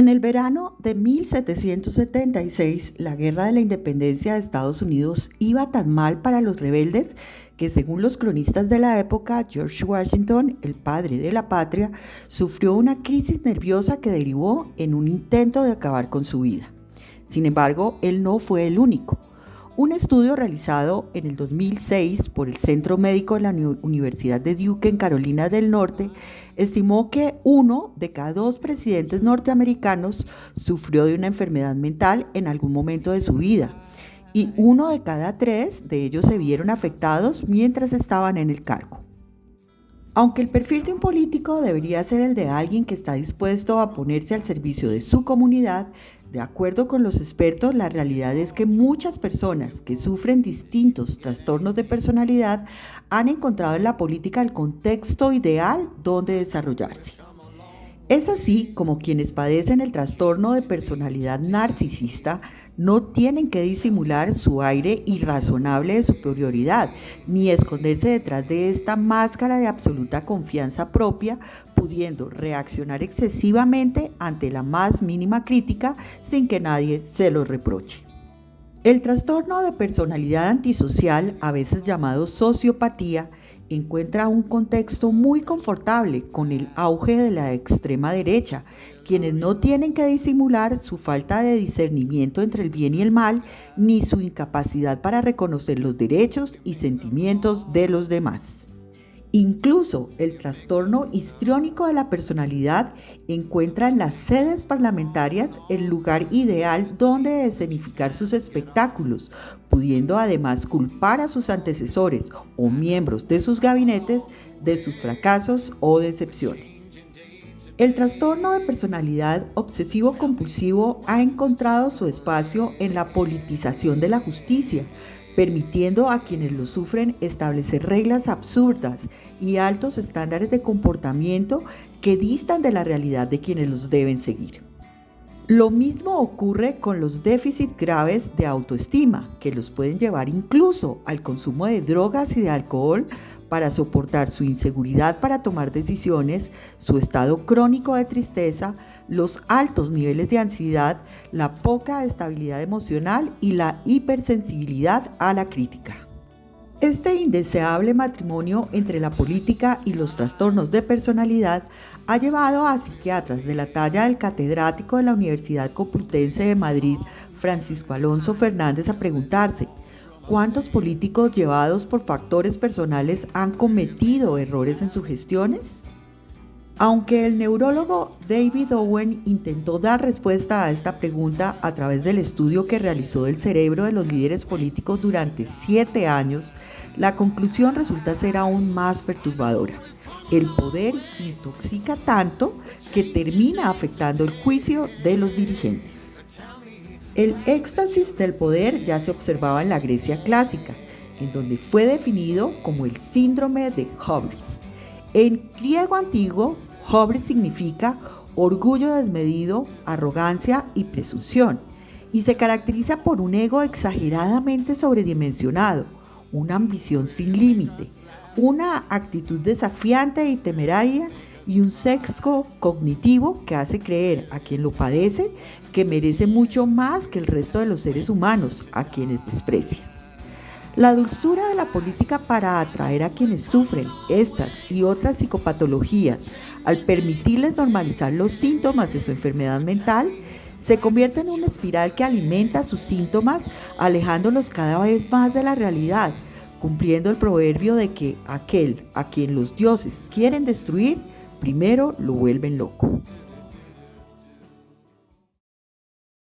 En el verano de 1776, la Guerra de la Independencia de Estados Unidos iba tan mal para los rebeldes que, según los cronistas de la época, George Washington, el padre de la patria, sufrió una crisis nerviosa que derivó en un intento de acabar con su vida. Sin embargo, él no fue el único. Un estudio realizado en el 2006 por el Centro Médico de la Universidad de Duke en Carolina del Norte estimó que 1 de cada 2 presidentes norteamericanos sufrió de una enfermedad mental en algún momento de su vida, y 1 de cada 3 de ellos se vieron afectados mientras estaban en el cargo. Aunque el perfil de un político debería ser el de alguien que está dispuesto a ponerse al servicio de su comunidad, de acuerdo con los expertos, la realidad es que muchas personas que sufren distintos trastornos de personalidad han encontrado en la política el contexto ideal donde desarrollarse. Es así como quienes padecen el trastorno de personalidad narcisista no tienen que disimular su aire irrazonable de superioridad, ni esconderse detrás de esta máscara de absoluta confianza propia, pudiendo reaccionar excesivamente ante la más mínima crítica sin que nadie se lo reproche. El trastorno de personalidad antisocial, a veces llamado sociopatía, encuentra un contexto muy confortable con el auge de la extrema derecha, quienes no tienen que disimular su falta de discernimiento entre el bien y el mal, ni su incapacidad para reconocer los derechos y sentimientos de los demás. Incluso el trastorno histriónico de la personalidad encuentra en las sedes parlamentarias el lugar ideal donde escenificar sus espectáculos, pudiendo además culpar a sus antecesores o miembros de sus gabinetes de sus fracasos o decepciones. El trastorno de personalidad obsesivo-compulsivo ha encontrado su espacio en la politización de la justicia, permitiendo a quienes lo sufren establecer reglas absurdas y altos estándares de comportamiento que distan de la realidad de quienes los deben seguir. Lo mismo ocurre con los déficits graves de autoestima, que los pueden llevar incluso al consumo de drogas y de alcohol para soportar su inseguridad para tomar decisiones, su estado crónico de tristeza, los altos niveles de ansiedad, la poca estabilidad emocional y la hipersensibilidad a la crítica. Este indeseable matrimonio entre la política y los trastornos de personalidad ha llevado a psiquiatras de la talla del catedrático de la Universidad Complutense de Madrid, Francisco Alonso Fernández, a preguntarse: ¿cuántos políticos llevados por factores personales han cometido errores en sus gestiones? Aunque el neurólogo David Owen intentó dar respuesta a esta pregunta a través del estudio que realizó del cerebro de los líderes políticos durante 7 años, la conclusión resulta ser aún más perturbadora. El poder intoxica tanto que termina afectando el juicio de los dirigentes. El éxtasis del poder ya se observaba en la Grecia clásica, en donde fue definido como el síndrome de Hubris. En griego antiguo, Hubris significa orgullo desmedido, arrogancia y presunción, y se caracteriza por un ego exageradamente sobredimensionado, una ambición sin límite, una actitud desafiante y temeraria y un sesgo cognitivo que hace creer a quien lo padece que merece mucho más que el resto de los seres humanos a quienes desprecia. La dulzura de la política para atraer a quienes sufren estas y otras psicopatologías, al permitirles normalizar los síntomas de su enfermedad mental, se convierte en una espiral que alimenta sus síntomas, alejándolos cada vez más de la realidad, cumpliendo el proverbio de que aquel a quien los dioses quieren destruir, primero lo vuelven loco.